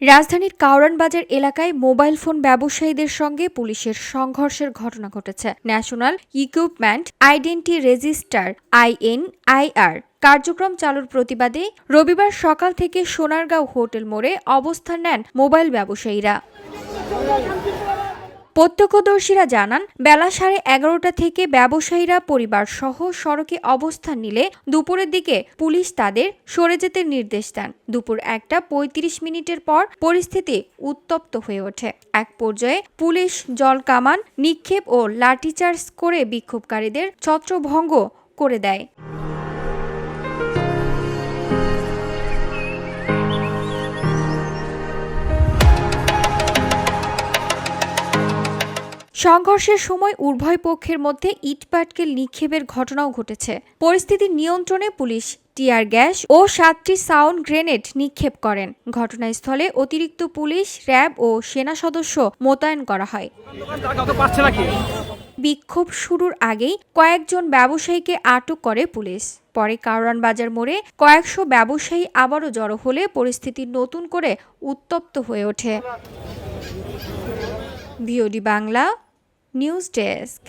রাজধানীর কাউরান বাজার এলাকায় মোবাইল ফোন ব্যবসায়ীদের সঙ্গে পুলিশের সংঘর্ষের ঘটনা ঘটেছে। National equipment identity register INIR কার্যক্রম চালুর প্রতিবাদে রবিবার সকাল থেকে সোনারগাঁও হোটেল মোড়ে অবস্থান নেন মোবাইল ব্যবসায়ীরা। প্রত্যক্ষদর্শীরা জানান, বেলা 11:30টা থেকে ব্যবসায়ীরা পরিবার সহ সড়কে অবস্থান নিলে দুপুরের দিকে পুলিশ তাদের সরে যেতে নির্দেশ দেন। দুপুর 1:35 পর পরিস্থিতি উত্তপ্ত হয়ে ওঠে। এক পর্যায়ে পুলিশ জলকামান নিক্ষেপ ও লাঠিচার্জ করে বিক্ষোভকারীদের ছত্রভঙ্গ করে দেয়। সংঘর্ষের সময় উভয় পক্ষের মধ্যে ইটপাটকেল নিক্ষেপের ঘটনাও ঘটেছে। পরিস্থিতি নিয়ন্ত্রণে পুলিশ টিয়ার গ্যাস ও 7টি সাউন্ড গ্রেনেড নিক্ষেপ করেন। ঘটনাস্থলে অতিরিক্ত পুলিশ, র্যাব ও সেনা সদস্য মোতায়েন করা হয়। বিক্ষোভ শুরুর আগেই কয়েকজন ব্যবসায়ীকে আটক করে পুলিশ। পরে কাউরান বাজার মোড়ে কয়েকশো ব্যবসায়ী আবারও জড়ো হলে পরিস্থিতি নতুন করে উত্তপ্ত হয়ে ওঠে। VOD Bangla news desk.